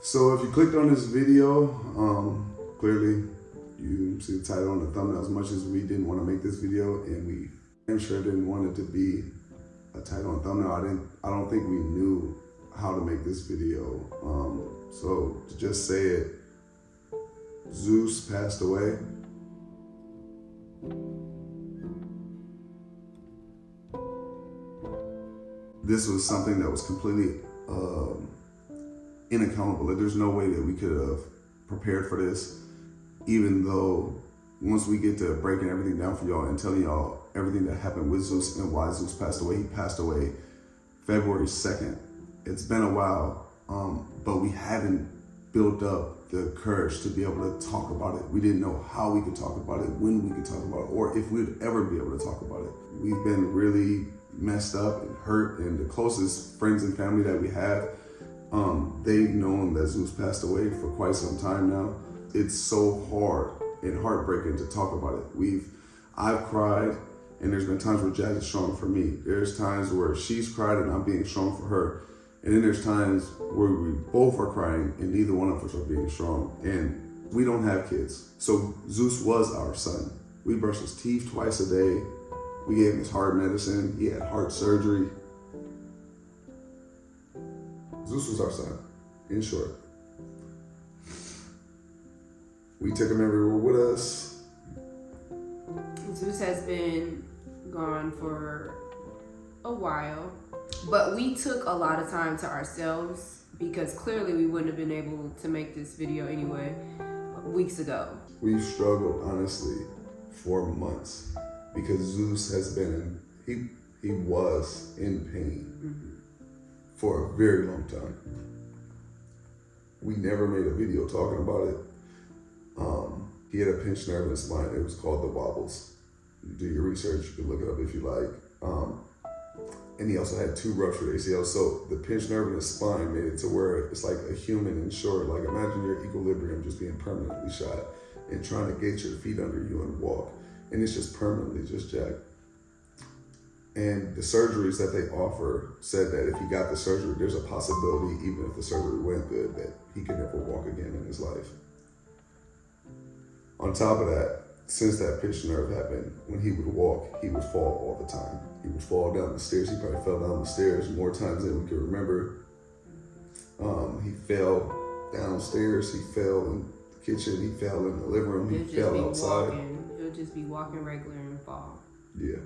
So if you clicked on this video, clearly you see the title on the thumbnail. As much as we didn't want to make this video, and we I'm sure didn't want it to be a title and thumbnail, I don't think we knew how to make this video. So to just say it, Zeus passed away. This was something that was completely inaccountable. Like, there's no way that we could have prepared for this, even though once we get to breaking everything down for y'all and telling y'all everything that happened with Zeus and why Zeus passed away. He passed away February 2nd. It's been a while, but we haven't built up the courage to be able to talk about it. We didn't know how we could talk about it, when we could talk about it, or if we'd ever be able to talk about it. We've been really messed up and hurt, and the closest friends and family that we have, they've known that Zeus passed away for quite some time now. It's so hard and heartbreaking to talk about it. I've cried, and there's been times where Jazz is strong for me. There's times where she's cried and I'm being strong for her. And then there's times where we both are crying and neither one of us are being strong. And we don't have kids. So Zeus was our son. We brushed his teeth twice a day. We gave him his heart medicine. He had heart surgery. Zeus was our son, in short. We took him everywhere with us. Zeus has been gone for a while, but we took a lot of time to ourselves because clearly we wouldn't have been able to make this video anyway weeks ago. We've struggled, honestly, for months because Zeus has been, he was in pain for a very long time. We never made a video talking about it. He had a pinched nerve in his spine. It was called the wobbles. Do your research, you can look it up if you like. And he also had 2 ruptured ACLs. So the pinched nerve in his spine made it to where it's like a human in short. Like, imagine your equilibrium just being permanently shot and trying to get your feet under you and walk. And it's just permanently just jacked. And the surgeries that they offer said that if he got the surgery, there's a possibility, even if the surgery went good, that he could never walk again in his life. On top of that, since that pinched nerve happened, when he would walk, he would fall all the time. He would fall down the stairs. He probably fell down the stairs more times than we could remember. He fell downstairs. He fell in the kitchen. He fell in the living room. He fell outside. He'll just be walking regular and fall. Yeah.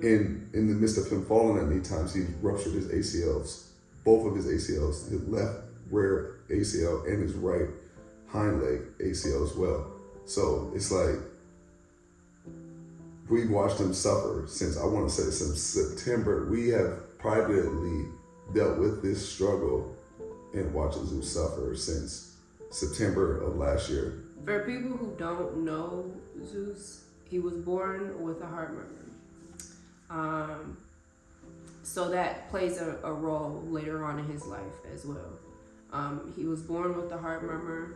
In the midst of him falling that many times, he ruptured his ACLs, both of his ACLs, his left rear ACL and his right hind leg ACL as well. So it's like, we've watched him suffer since, I want to say since September. We have privately dealt with this struggle and watching Zeus suffer since September of last year. For people who don't know Zeus, he was born with a heart murmur. So that plays a role later on in his life as well. He was born with the heart murmur,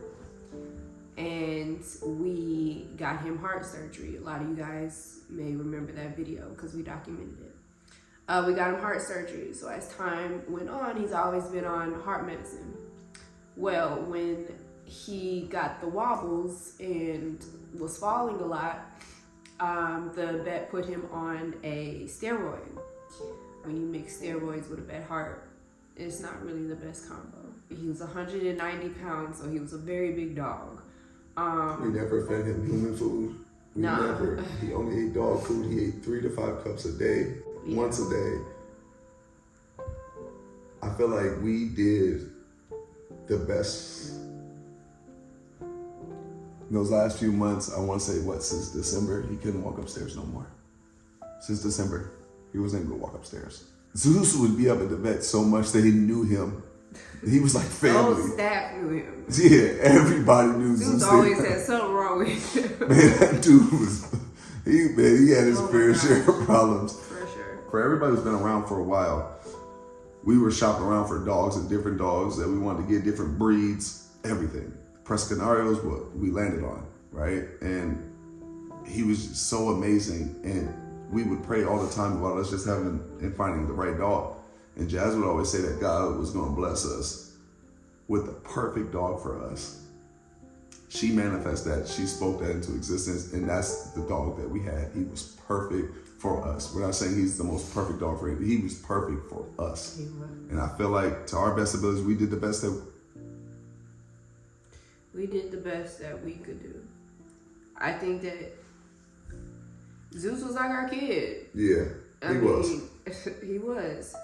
and we got him heart surgery. A lot of you guys may remember that video because we documented it. We got him heart surgery. So as time went on, he's always been on heart medicine. Well, when he got the wobbles and was falling a lot, the vet put him on a steroid. When you mix steroids with a bad heart, it's not really the best combo. He was 190 pounds, so he was a very big dog. We never fed him human food. Never. He only ate dog food. He ate 3 to 5 cups a day, once a day. I feel like we did the best. In those last few months, I want to say, since December, he couldn't walk upstairs no more. Since December, he wasn't able to walk upstairs. Zeus would be up at the vet so much that he knew him. He was like family. Oh, staff knew him. Yeah, everybody knew Zeus. Zeus always had something wrong with him. Man, that dude was, he had his fair share of problems. For sure. For everybody who's been around for a while, we were shopping around for dogs and different dogs that we wanted to get, different breeds, everything. Prescanarios, what we landed on, right? And he was just so amazing. And we would pray all the time about us just having and finding the right dog. And Jazz would always say that God was going to bless us with the perfect dog for us. She manifested that. She spoke that into existence, and that's the dog that we had. He was perfect for us. We're not saying he's the most perfect dog for anybody. He was perfect for us. And I feel like to our best abilities, we did the best that we could do. I think that Zeus was like our kid. Yeah, he was. He was.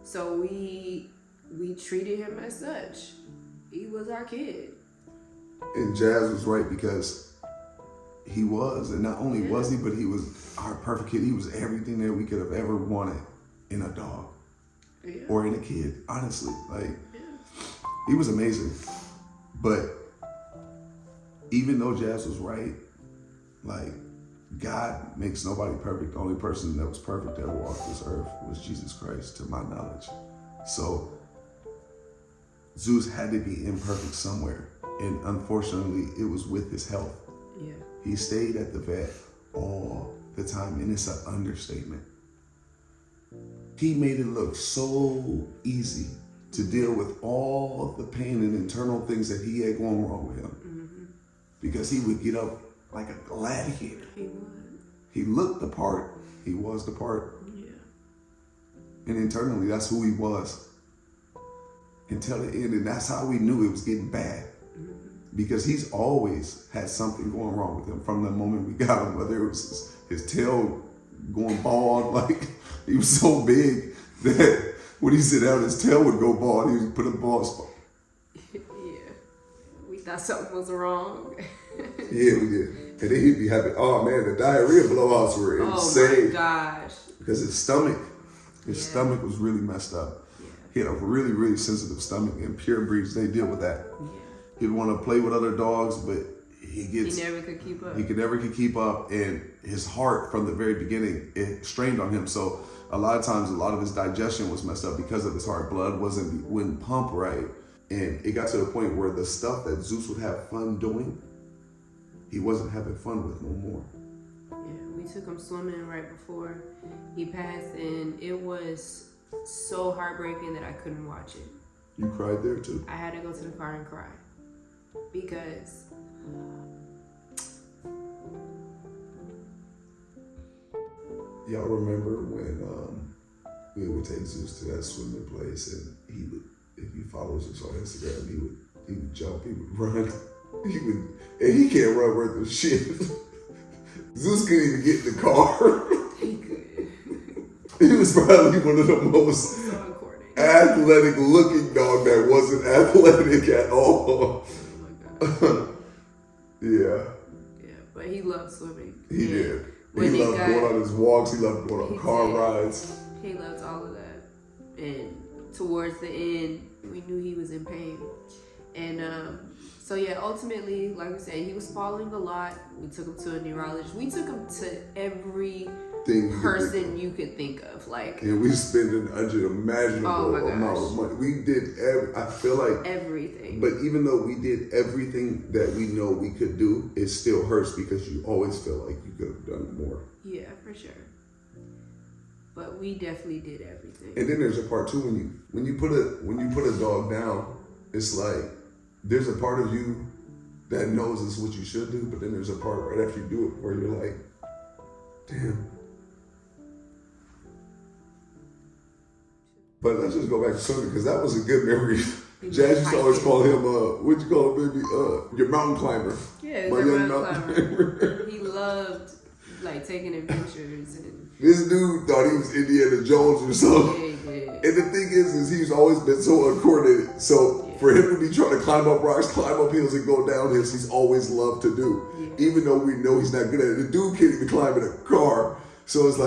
So we treated him as such. He was our kid. And Jazz was right, because he was. And not only was he, but he was our perfect kid. He was everything that we could have ever wanted in a dog or in a kid. Honestly, he was amazing. But even though Jazz was right, God makes nobody perfect. The only person that was perfect that walked this earth was Jesus Christ, to my knowledge. So Zeus had to be imperfect somewhere. And unfortunately, it was with his health. Yeah. He stayed at the vet all the time, and it's an understatement. He made it look so easy to deal with all of the pain and internal things that he had going wrong with him. Mm-hmm. Because he would get up like a gladiator. He would. He looked the part. He was the part. Yeah. And internally, that's who he was. Until the end, and that's how we knew it was getting bad. Because he's always had something going wrong with him from the moment we got him, whether it was his tail going bald, he was so big that when he sit down, his tail would go bald. He would put a bald spot. Yeah. We thought something was wrong. Yeah, we did. And then he'd be happy. Oh man, the diarrhea blowouts were insane. Oh my gosh. Because his stomach was really messed up. Yeah. He had a really, really sensitive stomach, and pure breeds, they deal with that. Yeah. He'd want to play with other dogs, but he never could keep up. He never could keep up, and his heart from the very beginning, it strained on him. So a lot of times, a lot of his digestion was messed up because of his heart. Blood wouldn't pump right, and it got to the point where the stuff that Zeus would have fun doing, he wasn't having fun with no more. Yeah, we took him swimming right before he passed, and it was so heartbreaking that I couldn't watch it. You cried there too? I had to go to the car and cry. Because y'all remember when we would take Zeus to that swimming place, and he would, if you follow Zeus on Instagram, he would jump, he would run, and he can't run worth of shit. Zeus couldn't even get in the car. He could. He was probably one of the most athletic looking dog that wasn't athletic at all. Yeah, but he loved swimming. He did. He loved going on his walks. He loved going on car rides. He loved all of that. And towards the end, we knew he was in pain. And ultimately, like we said, he was falling a lot. We took him to a neurologist. We took him to every person you could think of. And we spent an unimaginable amount of money. We did I feel like everything. But even though we did everything that we know we could do, it still hurts because you always feel like you could have done more. Yeah, for sure. But we definitely did everything. And then there's a part too when you put a dog down, it's like there's a part of you that knows it's what you should do, but then there's a part right after you do it where you're like, damn. But let's just go back to swimming, because that was a good memory. Jazz used to always call him, what'd you call him, baby? Your mountain climber. Yeah, my young mountain climber. He loved taking adventures. And this dude thought he was Indiana Jones or something. Yeah, he did. And the thing is he's always been so uncoordinated. So for him to be trying to climb up rocks, climb up hills, and go down hills, he's always loved to do. Yeah. Even though we know he's not good at it. The dude can't even climb in a car. So it's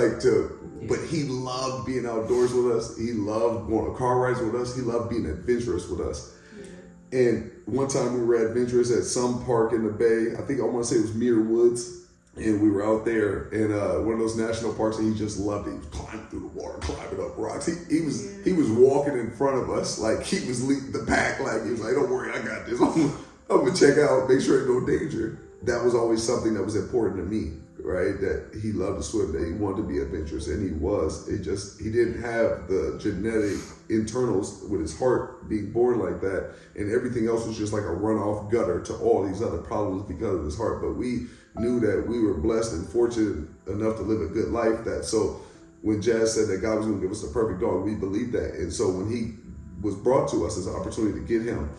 but he loved being outdoors with us. He loved going on car rides with us. He loved being adventurous with us. Yeah. And one time we were adventurous at some park in the Bay. I want to say it was Muir Woods. And we were out there in one of those national parks, and he just loved it. He was climbing through the water, climbing up rocks. He was walking in front of us like he was leading the pack. Like he was like, "Don't worry, I got this. I'm gonna check out, make sure there's no danger." That was always something that was important to me. right? That he loved to swim, that he wanted to be adventurous, and he was. He didn't have the genetic internals with his heart being born like that, and everything else was just like a runoff gutter to all these other problems because of his heart. But we knew that we were blessed and fortunate enough to live a good life. So when Jazz said that God was going to give us a perfect dog, we believed that. And so when he was brought to us as an opportunity to get him,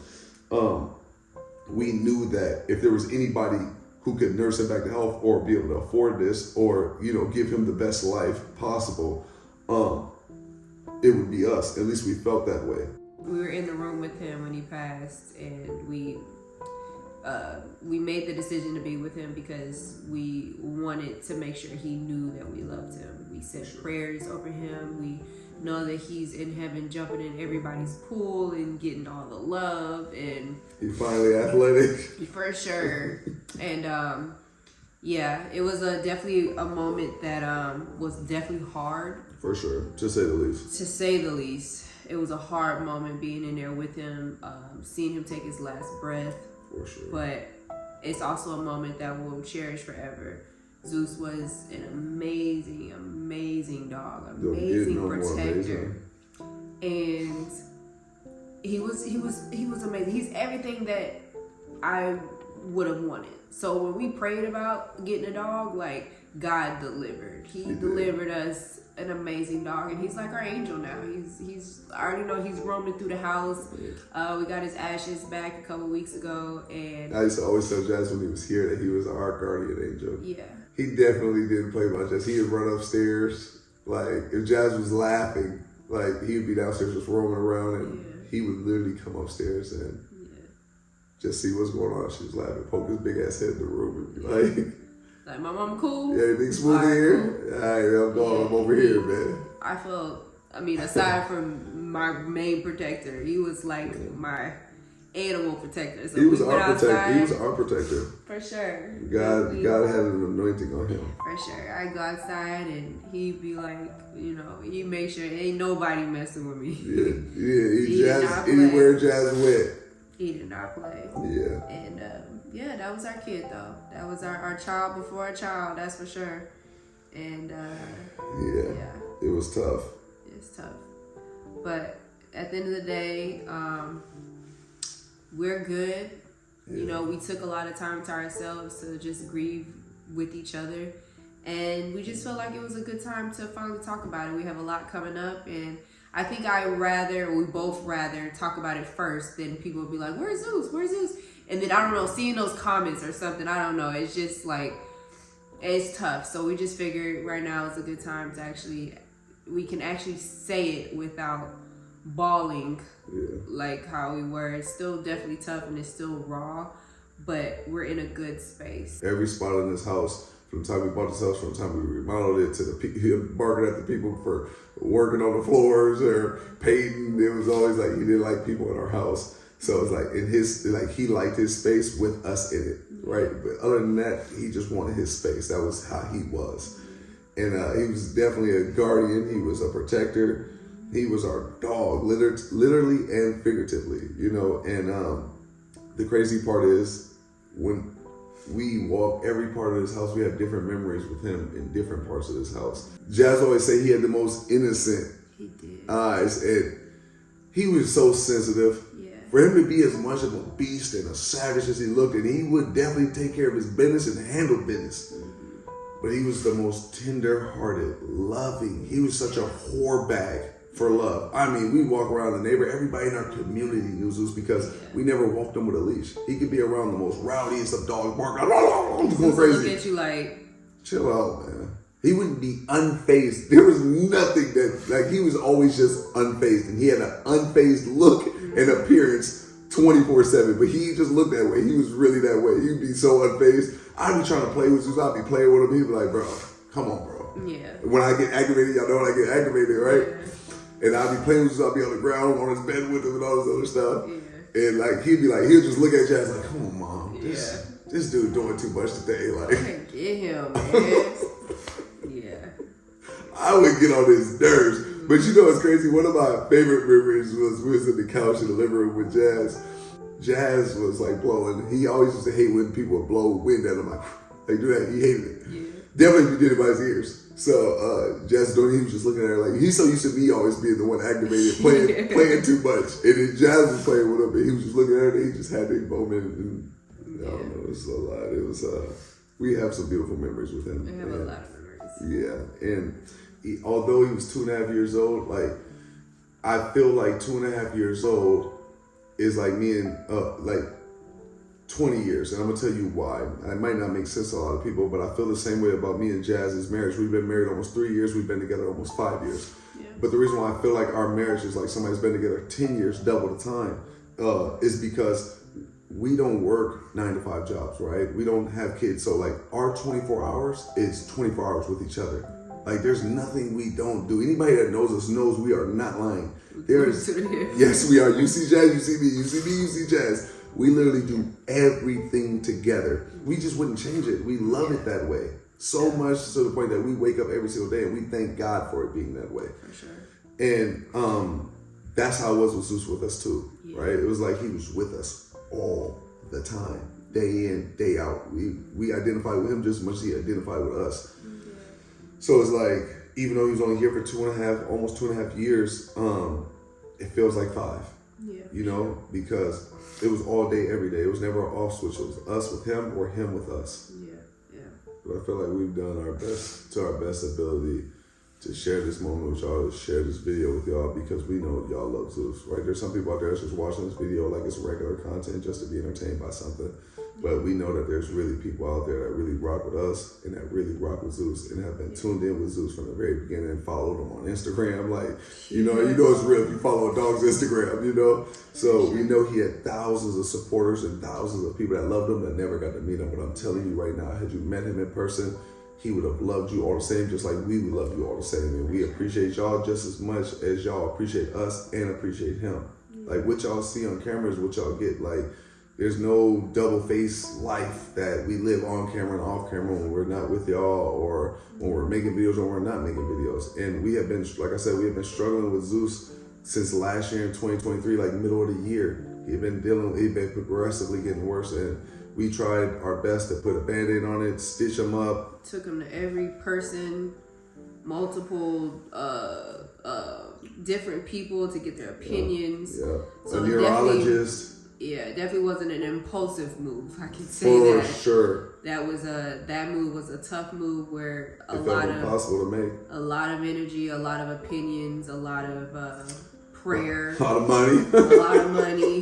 we knew that if there was anybody who could nurse him back to health or be able to afford this or, give him the best life possible, it would be us. At least we felt that way. We were in the room with him when he passed, and we made the decision to be with him because we wanted to make sure he knew that we loved him. We said prayers over him. We know that he's in heaven jumping in everybody's pool and getting all the love, and he's finally athletic. For sure. And it was definitely a moment that was definitely hard. For sure, to say the least. To say the least. It was a hard moment being in there with him, seeing him take his last breath. For sure. But it's also a moment that we'll cherish forever. Zeus was an amazing, amazing dog, amazing protector, and he was amazing. He's everything that I would have wanted. So when we prayed about getting a dog, like, God delivered. He delivered us an amazing dog, and he's like our angel now. He's I already know he's roaming through the house. We got his ashes back a couple weeks ago, and I used to always tell Jazz when he was here that he was our guardian angel. Yeah. He definitely didn't play much. As he would run upstairs, like if Jazz was laughing, like he would be downstairs just roaming around, and he would literally come upstairs and just see what's going on. She was laughing, poke his big ass head in the room, and be like, my mom cool? Yeah, everything smooth in here? Cool. All right, I'm going. I'm over here, man. I felt, aside from my main protector, he was like my animal protector. So he was our protector. He was our protector. For sure. God had an anointing on him. For sure. I go outside and he'd be like, he make sure ain't nobody messing with me. Yeah. Anywhere Jazz went. He did not play. Yeah. And that was our kid though. That was our child before our child, that's for sure. And it was tough. It's tough. But at the end of the day, we're good. Yeah. We took a lot of time to ourselves to just grieve with each other. And we just felt like it was a good time to finally talk about it. We have a lot coming up, and I think we both rather talk about it first than people would be like, where's Zeus? Where's Zeus? And then, I don't know, seeing those comments or something, I don't know. It's just like, it's tough. So we just figured right now is a good time to we can actually say it without bawling like how we were. It's still definitely tough and it's still raw, but we're in a good space. Every spot in this house, from the time we bought this house, from the time we remodeled it, to him barking at the people for working on the floors or painting, it was always like he didn't like people in our house. So it's like he liked his space with us in it, right? But other than that, he just wanted his space. That was how he was. And he was definitely a guardian. He was a protector. He was our dog, literally and figuratively, And the crazy part is, when we walk every part of this house, we have different memories with him in different parts of this house. Jazz always say he had the most innocent eyes, and he was so sensitive. For him to be as much of a beast and a savage as he looked, and he would definitely take care of his business and handle business. But he was the most tender-hearted, loving. He was such a whore bag for love. We walk around the neighborhood. Everybody in our community knew Zeus because we never walked him with a leash. He could be around the most rowdiest of dogs, barking, going crazy. Look at you like, chill out, man. He wouldn't be unfazed. There was nothing he was always just unfazed, and he had an unfazed look and appearance 24/7. But he just looked that way. He was really that way. He'd be so unfazed. I'd be trying to play with Zeus. I'd be playing with him. He'd be like, bro, come on, bro. Yeah. When I get aggravated, y'all know when I get aggravated, right? Yeah. And I'd be playing with Zeus. I'd be on the ground on his bed with him and all this other stuff. Yeah. And he'll just look at Jazz like, come on, mom. This dude doing too much today. Like, get him, man. I would get on his nerves. But it's crazy. One of my favorite memories was we was in the couch in the living room with Jazz. Jazz was blowing. He always used to hate when people would blow wind at him. Like do that. He hated it. Yeah. Definitely if you did it by his ears. So Jazz Donnie, he was just looking at her like, he's so used to me always being the one activated, playing too much. And then Jazz was playing with him, and he was just looking at her, and he just had that moment. And I don't know, it was a lot. It was, we have some beautiful memories with him. We have a lot of memories. Yeah. And although he was 2.5 years old, like, I feel like 2.5 years old is like me and, like, 20 years, and I'm gonna tell you why. It might not make sense to a lot of people, but I feel the same way about me and Jazz's marriage. We've been married almost 3 years. We've been together almost 5 years. Yeah. But the reason why I feel like our marriage is like somebody's been together 10 years, double the time, is because we don't work 9 to 5 jobs, right? We don't have kids, so like our 24 hours is 24 hours with each other. Like there's nothing we don't do. Anybody that knows us knows we are not lying. There's yes, we are. You see Jazz, you see me, you see me, you see Jazz. We literally do everything together. We just wouldn't change it. We love it that way. So much to the point that we wake up every single day and we thank God for it being that way. For sure. And that's how it was with Zeus with us too, right? It was like he was with us all the time, day in, day out. We identified with him just as much as he identified with us. Yeah. So it's like, even though he was only here for almost 2.5 years, it feels like 5. Yeah. You know, because it was all day, every day. It was never an off switch. It was us with him or him with us. Yeah. But I feel like we've done our best to our best ability to share this moment with y'all, to share this video with y'all, because we know y'all love Zeus, right? There's some people out there that's just watching this video like it's regular content just to be entertained by something. But we know that there's really people out there that really rock with us and that really rock with Zeus and have been tuned in with Zeus from the very beginning and followed him on Instagram. Like, you know it's real if you follow a dog's Instagram, you know? So we know he had thousands of supporters and thousands of people that loved him that never got to meet him. But I'm telling you right now, had you met him in person, he would have loved you all the same, just like we would love you all the same. And we appreciate y'all just as much as y'all appreciate us and appreciate him. Like what y'all see on camera is what y'all get. Like, there's no double-faced life that we live on camera and off camera when we're not with y'all or when we're making videos or we're not making videos. And we have been, like I said, we have been struggling with Zeus since last year in 2023, like middle of the year. He'd been progressively getting worse, and we tried our best to put a Band-Aid on it, stitch him up. Took him to every person, multiple different people to get their opinions. Yeah. So a neurologist. Yeah, it definitely wasn't an impulsive move. I can say for that. For sure. That move was a tough move where it felt impossible to make. A lot of energy, a lot of opinions, a lot of prayer. A lot of money. A lot of money.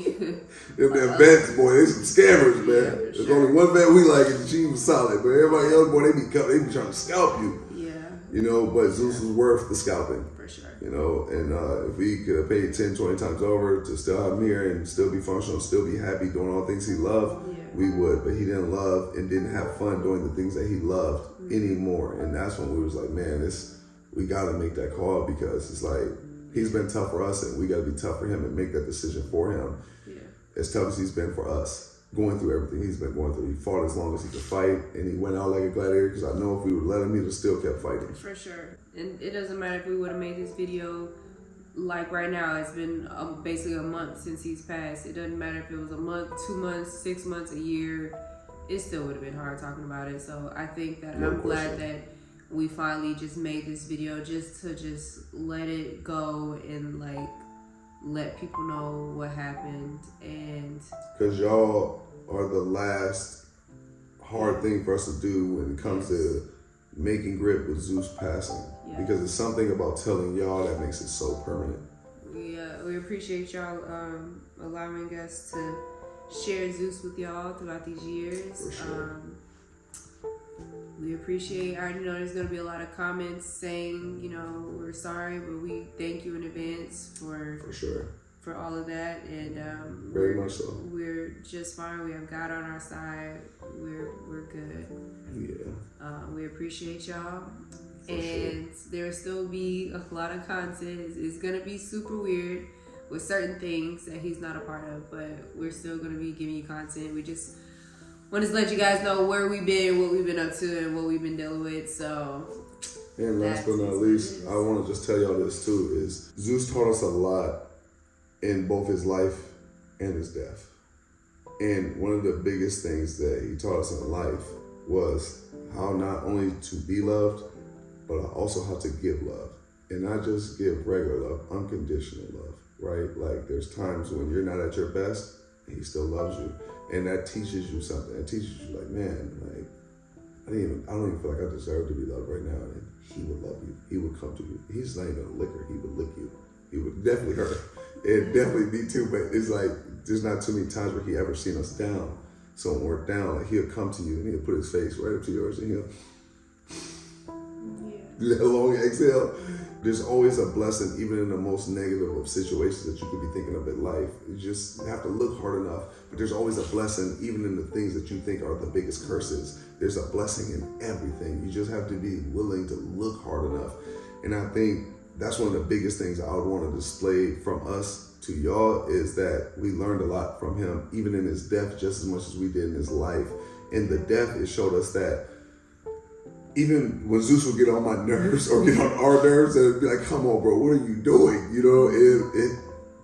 Them vets, boy, they some scammers, man. Yeah, there's only one vet we like, and she was solid. But everybody else, boy, they be trying to scalp you. Yeah. You know, but Zeus was worth the scalping. For sure. You know, and if we could have paid 10, 20 times over to still have him here and still be functional, still be happy doing all the things he loved, we would. But he didn't love and didn't have fun doing the things that he loved anymore. And that's when we was like, man, we got to make that call, because it's like, he's been tough for us and we got to be tough for him and make that decision for him. Yeah. As tough as he's been for us, going through everything he's been going through. He fought as long as he could fight, and he went out like a gladiator, because I know if we would let him, he would have still kept fighting. For sure. And it doesn't matter if we would have made this video like right now. It's been basically a month since he's passed. It doesn't matter if it was a month, 2 months, 6 months, a year. It still would have been hard talking about it. So I think that I'm glad that we finally just made this video just to let it go and like let people know what happened. And because y'all are the last hard thing for us to do when it comes to making grip with Zeus passing. Yeah. Because it's something about telling y'all that makes it so permanent. We appreciate y'all allowing us to share Zeus with y'all throughout these years. For sure. We appreciate, I already know there's going to be a lot of comments saying, you know, we're sorry, but we thank you in advance for sure, for all of that. And very much so. We're just fine. We have God on our side. We're good. Yeah. We appreciate y'all. And there will still be a lot of content. It's going to be super weird with certain things that he's not a part of, but we're still going to be giving you content. We just want to let you guys know where we've been, what we've been up to, and what we've been dealing with. So, and last but not least, I want to just tell y'all this too, is Zeus taught us a lot in both his life and his death. And one of the biggest things that he taught us in life was how not only to be loved, but also how to give love. And not just give regular love, unconditional love, right? Like there's times when you're not at your best and he still loves you. And that teaches you something. It teaches you like, man, like I don't even feel like I deserve to be loved right now. And he would love you. He would come to you. He's not even a licker. He would lick you. He would definitely hurt. And definitely me too, but it's like there's not too many times where he ever seen us down. So when we're down, like he'll come to you and he'll put his face right up to yours and he'll let a long exhale. There's always a blessing, even in the most negative of situations that you could be thinking of in life. You just have to look hard enough. But there's always a blessing, even in the things that you think are the biggest curses. There's a blessing in everything. You just have to be willing to look hard enough. And I think that's one of the biggest things I would want to display from us to y'all is that we learned a lot from him, even in his death, just as much as we did in his life. In the death, it showed us that even when Zeus would get on my nerves or get on our nerves, and be like, come on, bro, what are you doing? You know,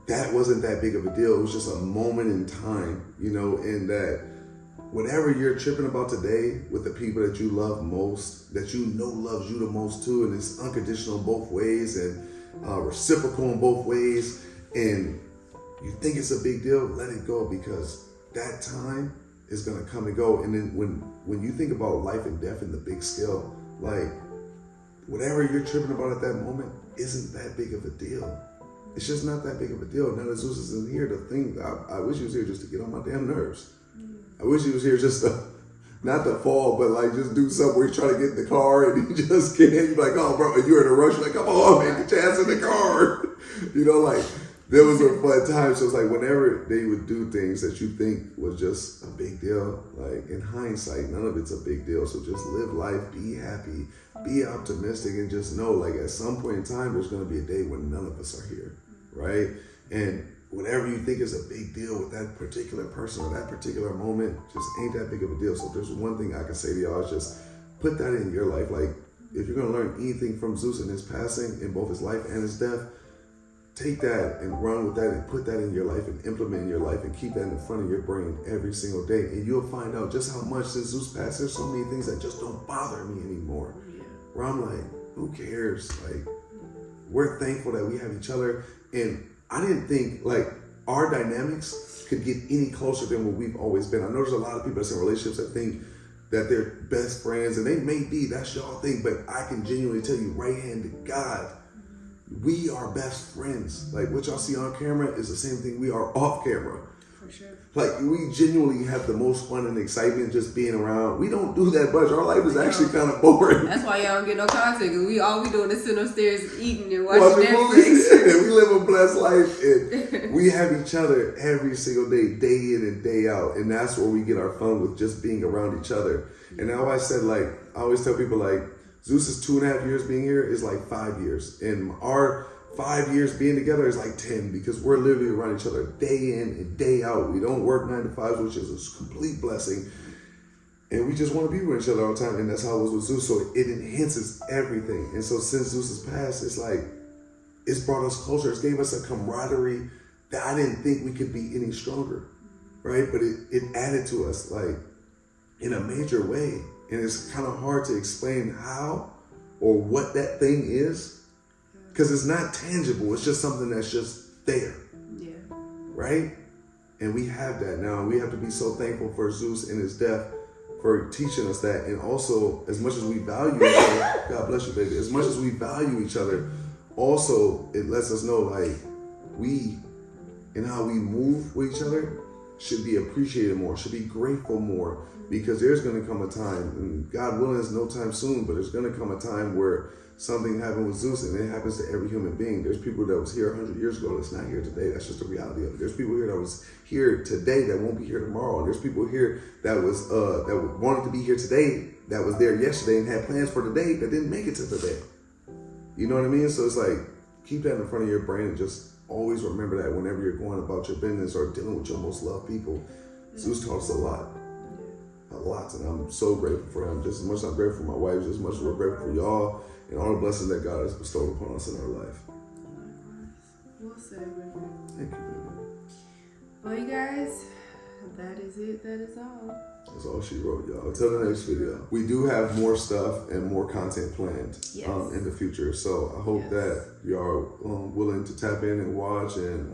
that wasn't that big of a deal. It was just a moment in time, you know, and that whatever you're tripping about today with the people that you love most, that you know loves you the most too, and it's unconditional in both ways and reciprocal in both ways, and you think it's a big deal, let it go, because that time is gonna come and go. And then when you think about life and death in the big scale, like whatever you're tripping about at that moment isn't that big of a deal. It's just not that big of a deal. Now that Zeus isn't here to think, I wish he was here just to get on my damn nerves. I wish he was here just to, not to fall, but like just do something where he's trying to get in the car and he just can't. You're like, oh bro, and you're in a rush, you're like, come on, man, get your ass in the car. You know, like there was a fun time. So it's like whenever they would do things that you think was just a big deal, like in hindsight, none of it's a big deal. So just live life, be happy, be optimistic, and just know like at some point in time, there's going to be a day when none of us are here, right? And whatever you think is a big deal with that particular person or that particular moment, just ain't that big of a deal. So if there's one thing I can say to y'all is just put that in your life. Like if you're going to learn anything from Zeus in his passing, in both his life and his death, take that and run with that and put that in your life and implement in your life and keep that in the front of your brain every single day. And you'll find out just how much since Zeus passed, there's so many things that just don't bother me anymore. Where I'm like, who cares? Like, we're thankful that we have each other. And I didn't think like our dynamics could get any closer than what we've always been. I know there's a lot of people that's in relationships that think that they're best friends, and they may be, that's y'all thing, but I can genuinely tell you right hand to God, we are best friends. Like what y'all see on camera is the same thing we are off camera. For sure. Like we genuinely have the most fun and excitement just being around. We don't do that much. Our life is actually kind of boring. That's why y'all don't get no content, because all we doing is sitting upstairs eating and watching Netflix. And we live a blessed life, and we have each other every single day, day in and day out. And that's where we get our fun, with just being around each other. And I always said, like, I always tell people, like, Zeus's 2.5 years being here is like 5 years. And our 5 years being together is like 10, because we're literally around each other day in and day out. We don't work 9 to 5, which is a complete blessing. And we just want to be with each other all the time. And that's how it was with Zeus. So it enhances everything. And so since Zeus has passed, it's like, it's brought us closer. It's gave us a camaraderie that I didn't think we could be any stronger, right? But it added to us like in a major way. And it's kind of hard to explain how or what that thing is, because it's not tangible. It's just something that's just there. Yeah. Right? And we have that now. We have to be so thankful for Zeus and his death for teaching us that. And also, as much as we value each other, God bless you, baby. As much as we value each other, also it lets us know like we and how we move with each other should be appreciated more, should be grateful more. Because there's going to come a time, and God willing, it's no time soon, but there's going to come a time where something happened with Zeus, and it happens to every human being. There's people that was here 100 years ago that's not here today. That's just the reality of it. There's people here that was here today that won't be here tomorrow. And there's people here that was that wanted to be here today, that was there yesterday and had plans for today that didn't make it to today. You know what I mean? So it's like, keep that in front of your brain and just always remember that whenever you're going about your business or dealing with your most loved people. Zeus taught us a lot. And I'm so grateful for him. Just as much as I'm grateful for my wife, just as much as we're grateful for y'all and all the blessings that God has bestowed upon us in our life. Well said, baby. Thank you, baby. Well, you guys, That is it. That is all. That's all she wrote, y'all. Until the next video. We do have more stuff and more content planned in the future. So I hope that y'all are willing to tap in and watch and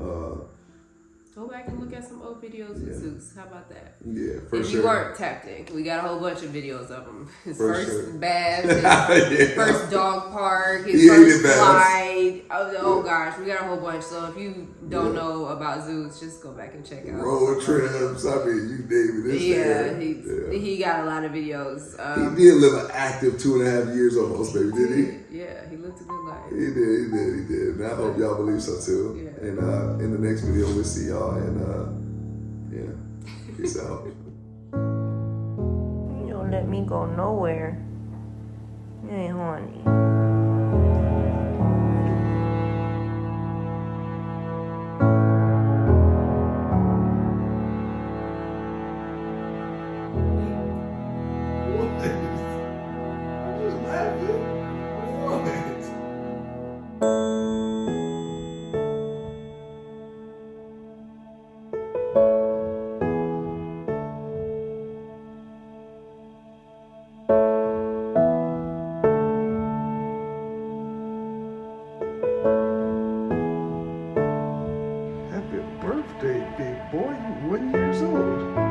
go back and look at some old videos with Zeus. How about that? Yeah, for if sure. you weren't tapped in, we got a whole bunch of videos of him. His For first sure. bath, his first dog park, his He first hated baths. flight. Oh gosh, we got a whole bunch. So if you don't know about Zeus, just go back and check out. Road trips. I mean, you name it. He got a lot of videos. He did live an active 2.5 years almost, baby, did he? Yeah, he lived a good life. He did. And I hope y'all believe so too. Yeah. And in the next video, we'll see y'all. And peace out. You don't let me go nowhere. You ain't horny. Happy birthday, big boy. You 1 year old.